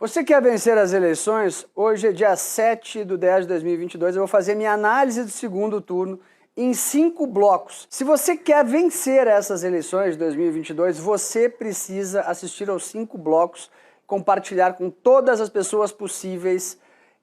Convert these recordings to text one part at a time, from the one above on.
Você quer vencer as eleições? Hoje é dia 7/10/2022, eu vou fazer minha análise do segundo turno em 5 blocos. Se você quer vencer essas eleições de 2022, você precisa assistir aos 5 blocos, compartilhar com todas as pessoas possíveis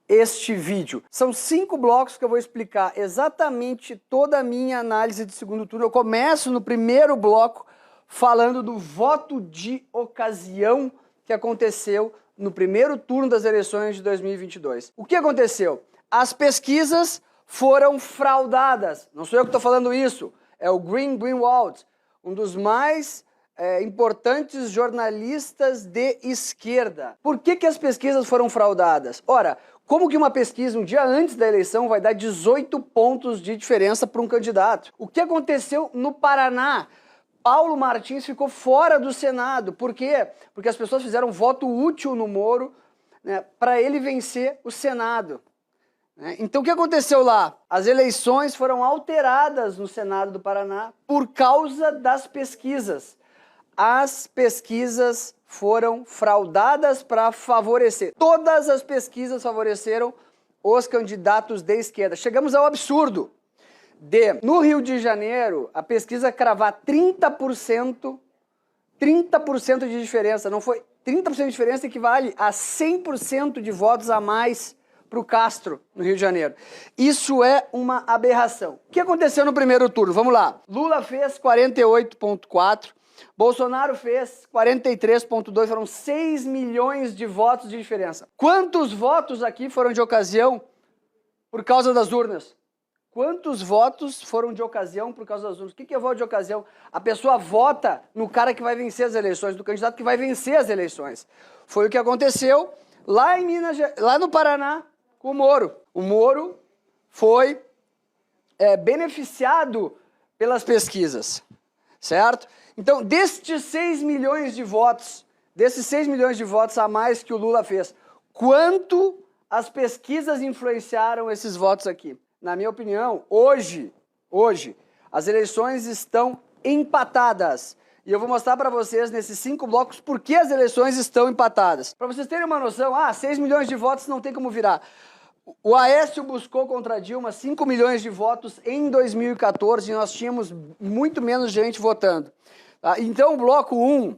este vídeo. São 5 blocos que eu vou explicar exatamente toda a minha análise de segundo turno. Eu começo no primeiro bloco falando do voto de ocasião que aconteceu no primeiro turno das eleições de 2022. O que aconteceu? As pesquisas foram fraudadas. Não sou eu que estou falando isso, é o Greenwald, um dos mais importantes jornalistas de esquerda. Por que as pesquisas foram fraudadas? Ora, como que uma pesquisa um dia antes da eleição vai dar 18 pontos de diferença para um candidato? O que aconteceu no Paraná? Paulo Martins ficou fora do Senado. Por quê? Porque as pessoas fizeram voto útil no Moro, né, para ele vencer o Senado. Então o que aconteceu lá? As eleições foram alteradas no Senado do Paraná por causa das pesquisas. As pesquisas foram fraudadas para favorecer. Todas as pesquisas favoreceram os candidatos de esquerda. Chegamos ao absurdo no Rio de Janeiro, a pesquisa cravar 30% de diferença. Não foi 30% de diferença equivale a 100% de votos a mais para o Castro, no Rio de Janeiro. Isso é uma aberração. O que aconteceu no primeiro turno? Vamos lá. Lula fez 48,4%, Bolsonaro fez 43,2%, foram 6 milhões de votos de diferença. Quantos votos aqui foram de ocasião por causa das urnas? Quantos votos foram de ocasião por causa das urnas? O que é voto de ocasião? A pessoa vota no cara que vai vencer as eleições, do candidato que vai vencer as eleições. Foi o que aconteceu lá lá no Paraná com o Moro. O Moro foi beneficiado pelas pesquisas, certo? Então, desses 6 milhões de votos a mais que o Lula fez, quanto as pesquisas influenciaram esses votos aqui? Na minha opinião, hoje, as eleições estão empatadas. E eu vou mostrar para vocês, nesses 5 blocos, por que as eleições estão empatadas. Para vocês terem uma noção, 6 milhões de votos não tem como virar. O Aécio buscou contra a Dilma 5 milhões de votos em 2014 e nós tínhamos muito menos gente votando. Então, bloco 1,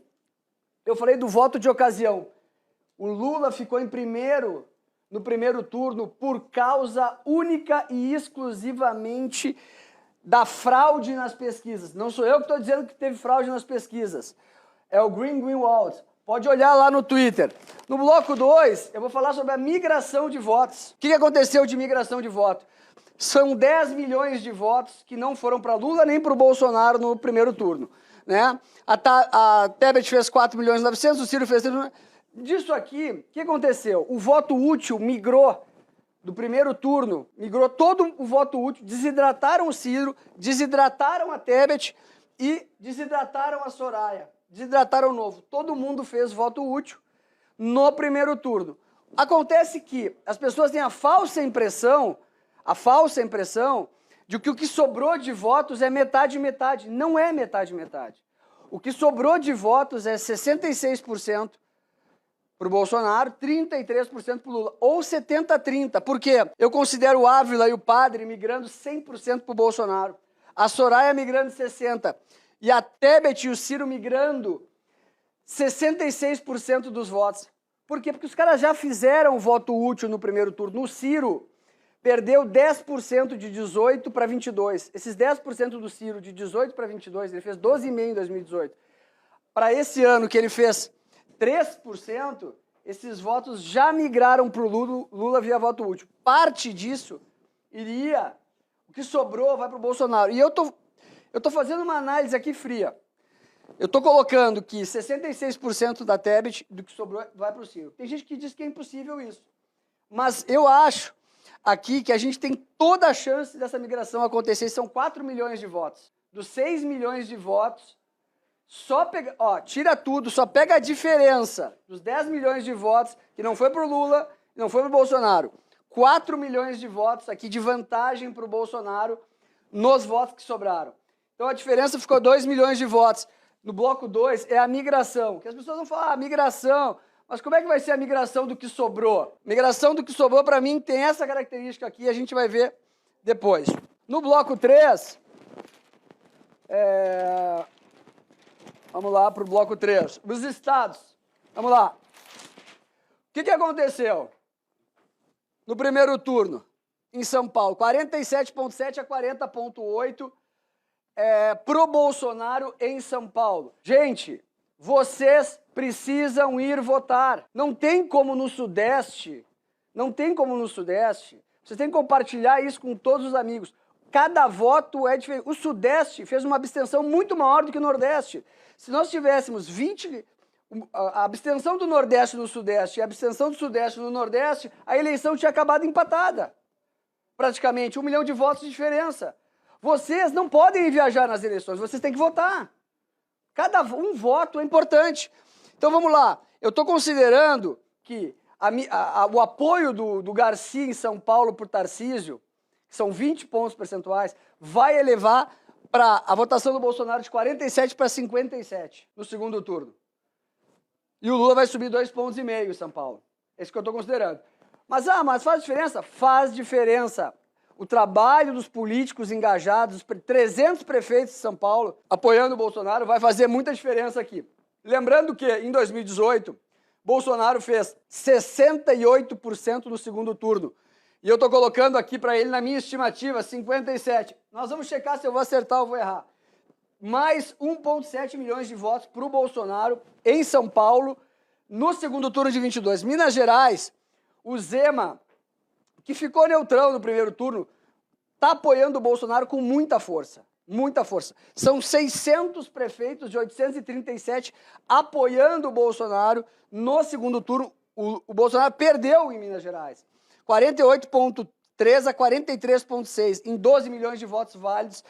eu falei do voto de ocasião. O Lula ficou em primeiro no primeiro turno por causa única e exclusivamente da fraude nas pesquisas. Não sou eu que estou dizendo que teve fraude nas pesquisas. É o Greenwald. Pode olhar lá no Twitter. No bloco 2, eu vou falar sobre a migração de votos. O que aconteceu de migração de voto? São 10 milhões de votos que não foram para Lula nem para o Bolsonaro no primeiro turno. Né? A Tebet fez 4 milhões e 900, o Ciro fez 3 milhões. Disso aqui, o que aconteceu? O voto útil migrou do primeiro turno, migrou todo o voto útil, desidrataram o Ciro, desidrataram a Tebet e desidrataram a Soraya. Desidrataram o Novo. Todo mundo fez voto útil no primeiro turno. Acontece que as pessoas têm a falsa impressão de que o que sobrou de votos é metade e metade. Não é metade e metade. O que sobrou de votos é 66% para o Bolsonaro, 33% para o Lula, ou 70-30. Por quê? Eu considero o Ávila e o Padre migrando 100% para o Bolsonaro, a Soraya migrando 60%, e a Tebet e o Ciro migrando 66% dos votos. Por quê? Porque os caras já fizeram voto útil no primeiro turno. O Ciro perdeu 10% de 18 para 22. Esses 10% do Ciro de 18 para 22, ele fez 12,5% em 2018. Para esse ano que ele fez 3%, esses votos já migraram para o Lula via voto útil. Parte disso o que sobrou vai para o Bolsonaro. E eu tô fazendo uma análise aqui fria. Eu tô colocando que 66% da Tebet, do que sobrou, vai para o Ciro. Tem gente que diz que é impossível isso. Mas eu acho aqui que a gente tem toda a chance dessa migração acontecer. São 4 milhões de votos. Dos 6 milhões de votos, tira tudo, só pega a diferença dos 10 milhões de votos que não foi para o Lula e não foi para o Bolsonaro. 4 milhões de votos aqui de vantagem para o Bolsonaro nos votos que sobraram. Então a diferença ficou 2 milhões de votos. No bloco 2 é a migração, que as pessoas vão falar, migração, Mas como é que vai ser a migração do que sobrou? Migração do que sobrou, para mim, tem essa característica aqui, a gente vai ver depois. No bloco 3, vamos lá para o bloco 3. Os estados. Vamos lá. O que aconteceu no primeiro turno em São Paulo? 47,7 a 40,8 pro Bolsonaro em São Paulo. Gente, vocês precisam ir votar. Não tem como no Sudeste, vocês têm que compartilhar isso com todos os amigos. Cada voto é diferente. O Sudeste fez uma abstenção muito maior do que o Nordeste. Se nós tivéssemos a abstenção do Nordeste no Sudeste e a abstenção do Sudeste no Nordeste, a eleição tinha acabado empatada. Praticamente, 1 milhão de votos de diferença. Vocês não podem viajar nas eleições, vocês têm que votar. Cada um voto é importante. Então vamos lá, eu estou considerando que o apoio do Garcia em São Paulo por Tarcísio, que são 20 pontos percentuais, vai elevar para a votação do Bolsonaro de 47 para 57 no segundo turno. E o Lula vai subir 2,5 pontos em São Paulo. Esse que eu estou considerando. Mas faz diferença? Faz diferença. O trabalho dos políticos engajados, 300 prefeitos de São Paulo apoiando o Bolsonaro, vai fazer muita diferença aqui. Lembrando que, em 2018, Bolsonaro fez 68% no segundo turno. E eu estou colocando aqui para ele, na minha estimativa, 57%. Nós vamos checar se eu vou acertar ou vou errar. Mais 1,7 milhões de votos para o Bolsonaro em São Paulo no segundo turno de 22. Minas Gerais, o Zema, que ficou neutrão no primeiro turno, está apoiando o Bolsonaro com muita força. Muita força. São 600 prefeitos de 837 apoiando o Bolsonaro no segundo turno. O Bolsonaro perdeu em Minas Gerais. 48,3 a 43,6 em 12 milhões de votos válidos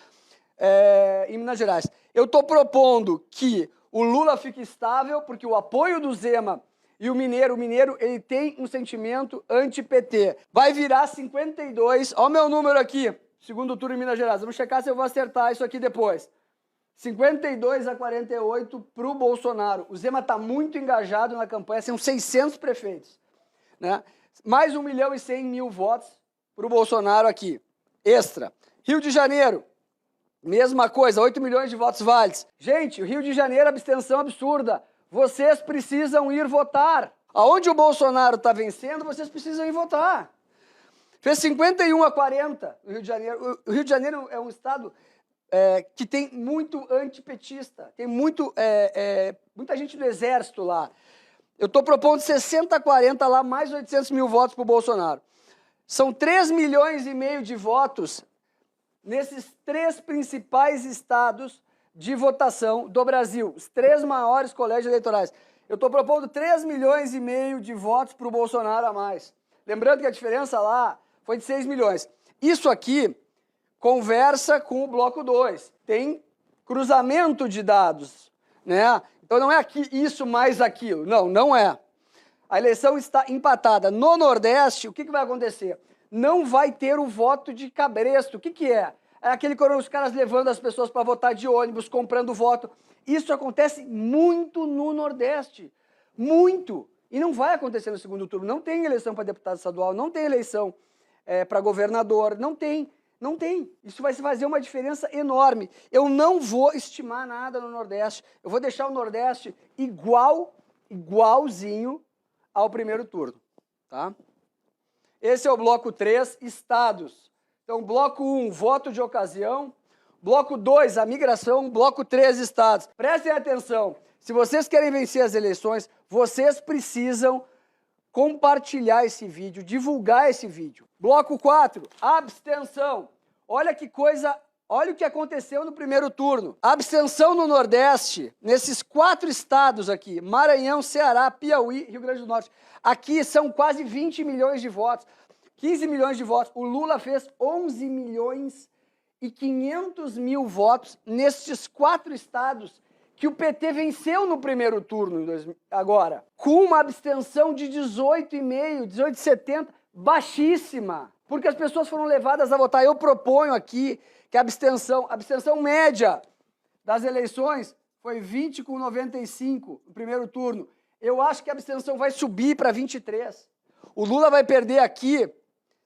em Minas Gerais. Eu estou propondo que o Lula fique estável, porque o apoio do Zema e o Mineiro ele tem um sentimento anti-PT. Vai virar 52, olha o meu número aqui, segundo turno em Minas Gerais. Vamos checar se eu vou acertar isso aqui depois. 52 a 48 para o Bolsonaro. O Zema está muito engajado na campanha, são 600 prefeitos, né? Mais 1.100.000 votos para o Bolsonaro aqui. Extra. Rio de Janeiro, mesma coisa, 8 milhões de votos válidos. Gente, o Rio de Janeiro, abstenção absurda. Vocês precisam ir votar. Aonde o Bolsonaro está vencendo, vocês precisam ir votar. Fez 51 a 40 no Rio de Janeiro. O Rio de Janeiro é um estado que tem muito antipetista. Tem muita gente do exército lá. Eu estou propondo 60 a 40 lá, mais 800.000 votos para o Bolsonaro. São 3,5 milhões de votos nesses 3 principais estados de votação do Brasil, os 3 maiores colégios eleitorais. Eu estou propondo 3,5 milhões de votos para o Bolsonaro a mais. Lembrando que a diferença lá foi de 6 milhões. Isso aqui conversa com o bloco 2. Tem cruzamento de dados, né? Então não é aqui isso mais aquilo. Não, não é. A eleição está empatada. No Nordeste, o que vai acontecer? Não vai ter o voto de cabresto. O que é? É aquele que os caras levando as pessoas para votar de ônibus, comprando voto. Isso acontece muito no Nordeste. Muito. E não vai acontecer no segundo turno. Não tem eleição para deputado estadual, não tem eleição para governador, não tem. Não tem. Isso vai fazer uma diferença enorme. Eu não vou estimar nada no Nordeste. Eu vou deixar o Nordeste igualzinho ao primeiro turno. Tá? Esse é o bloco 3, estados. Então, bloco 1, voto de ocasião. Bloco 2, a migração. Bloco 3, estados. Prestem atenção. Se vocês querem vencer as eleições, vocês precisam compartilhar esse vídeo, divulgar esse vídeo. Bloco 4, abstenção. Olha que coisa, olha o que aconteceu no primeiro turno. A abstenção no Nordeste, nesses 4 estados aqui, Maranhão, Ceará, Piauí, Rio Grande do Norte. Aqui são quase 20 milhões de votos, 15 milhões de votos. O Lula fez 11 milhões e 500 mil votos nesses 4 estados que o PT venceu no primeiro turno, agora, com uma abstenção de 18,5%, 18,70%, baixíssima, porque as pessoas foram levadas a votar. Eu proponho aqui que a abstenção média das eleições foi 20,95% no primeiro turno. Eu acho que a abstenção vai subir para 23. O Lula vai perder aqui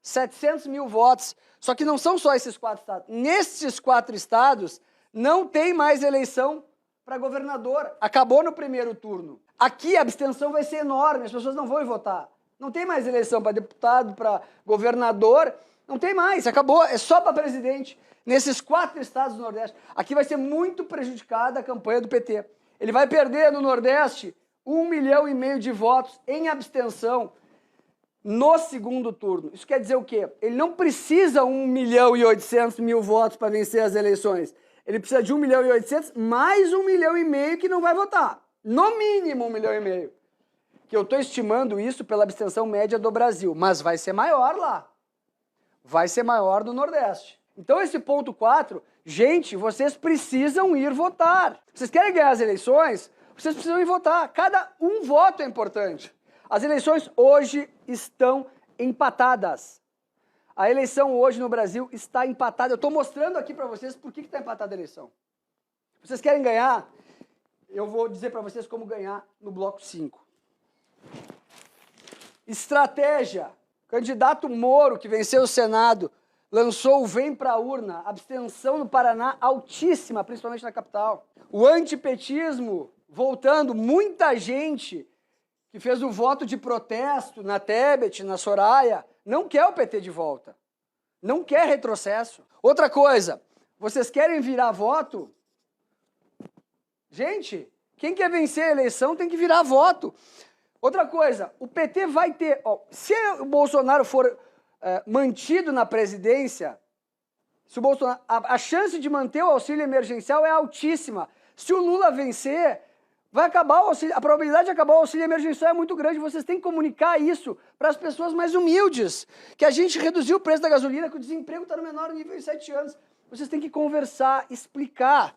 700 mil votos. Só que não são só esses 4 estados. Nesses 4 estados, não tem mais eleição para governador. Acabou no primeiro turno. Aqui a abstenção vai ser enorme, as pessoas não vão ir votar. Não tem mais eleição para deputado, para governador. Não tem mais, acabou. É só para presidente. Nesses 4 estados do Nordeste. Aqui vai ser muito prejudicada a campanha do PT. Ele vai perder no Nordeste 1,5 milhão de votos em abstenção no segundo turno. Isso quer dizer o quê? Ele não precisa 1.800.000 votos para vencer as eleições. Ele precisa de 1.800.000 mais 1,5 milhão que não vai votar. No mínimo 1,5 milhão. Que eu estou estimando isso pela abstenção média do Brasil. Mas vai ser maior lá. Vai ser maior no Nordeste. Então esse ponto 4, gente, vocês precisam ir votar. Vocês querem ganhar as eleições? Vocês precisam ir votar. Cada um voto é importante. As eleições hoje estão empatadas. A eleição hoje no Brasil está empatada. Eu estou mostrando aqui para vocês por que está empatada a eleição. Vocês querem ganhar? Eu vou dizer para vocês como ganhar no bloco 5. Estratégia. Candidato Moro, que venceu o Senado, lançou o Vem pra Urna. Abstenção no Paraná altíssima, principalmente na capital. O antipetismo voltando, muita gente que fez o voto de protesto na Tebet, na Soraya, não quer o PT de volta. Não quer retrocesso. Outra coisa, vocês querem virar voto? Gente, quem quer vencer a eleição tem que virar voto. Outra coisa, o PT vai ter... se o Bolsonaro for mantido na presidência, se o Bolsonaro, a chance de manter o auxílio emergencial é altíssima. Se o Lula vencer... vai acabar o auxílio, a probabilidade de acabar o auxílio emergencial é muito grande. Vocês têm que comunicar isso para as pessoas mais humildes. Que a gente reduziu o preço da gasolina, que o desemprego está no menor nível em 7 anos. Vocês têm que conversar, explicar.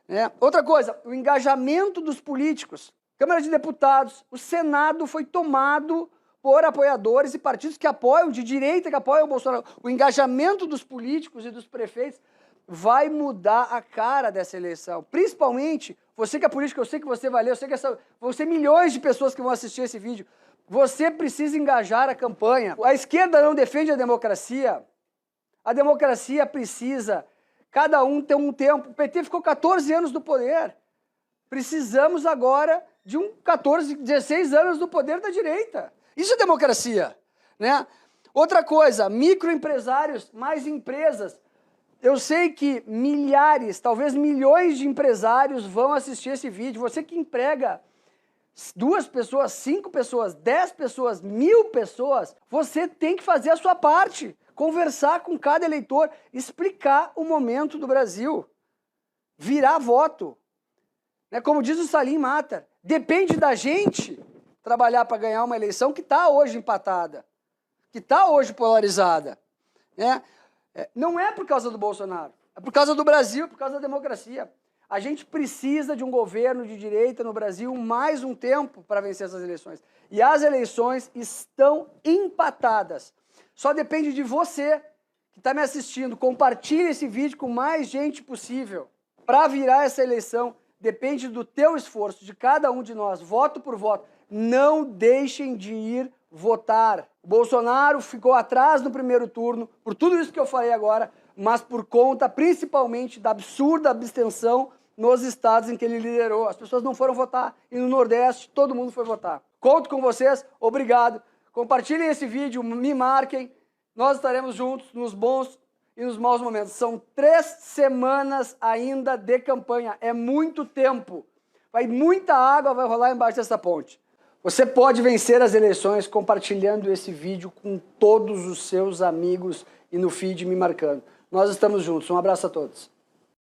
Né? Outra coisa, o engajamento dos políticos. Câmara de Deputados, o Senado foi tomado por apoiadores e partidos que apoiam, de direita, que apoiam o Bolsonaro. O engajamento dos políticos e dos prefeitos vai mudar a cara dessa eleição. Principalmente, você que é político, eu sei que você vai ler, eu sei que vão ser milhões de pessoas que vão assistir esse vídeo. Você precisa engajar a campanha. A esquerda não defende a democracia. A democracia precisa, cada um ter um tempo. O PT ficou 14 anos no poder. Precisamos agora de 14, 16 anos no poder da direita. Isso é democracia, né? Outra coisa, microempresários, mais empresas. Eu sei que milhares, talvez milhões de empresários vão assistir esse vídeo. Você que emprega 2 pessoas, 5 pessoas, 10 pessoas, 1.000 pessoas, você tem que fazer a sua parte. Conversar com cada eleitor, explicar o momento do Brasil. Virar voto. Como diz o Salim Matar, depende da gente trabalhar para ganhar uma eleição que está hoje empatada, que está hoje polarizada. Né? Não é por causa do Bolsonaro, é por causa do Brasil, é por causa da democracia. A gente precisa de um governo de direita no Brasil mais um tempo para vencer essas eleições. E as eleições estão empatadas. Só depende de você que está me assistindo. Compartilhe esse vídeo com mais gente possível. Para virar essa eleição, depende do teu esforço, de cada um de nós, voto por voto. Não deixem de ir votar. O Bolsonaro ficou atrás no primeiro turno, por tudo isso que eu falei agora, mas por conta principalmente da absurda abstenção nos estados em que ele liderou. As pessoas não foram votar e no Nordeste todo mundo foi votar. Conto com vocês, obrigado. Compartilhem esse vídeo, me marquem. Nós estaremos juntos nos bons e nos maus momentos. São 3 semanas ainda de campanha, é muito tempo. Muita água vai rolar embaixo dessa ponte. Você pode vencer as eleições compartilhando esse vídeo com todos os seus amigos e no feed me marcando. Nós estamos juntos. Um abraço a todos.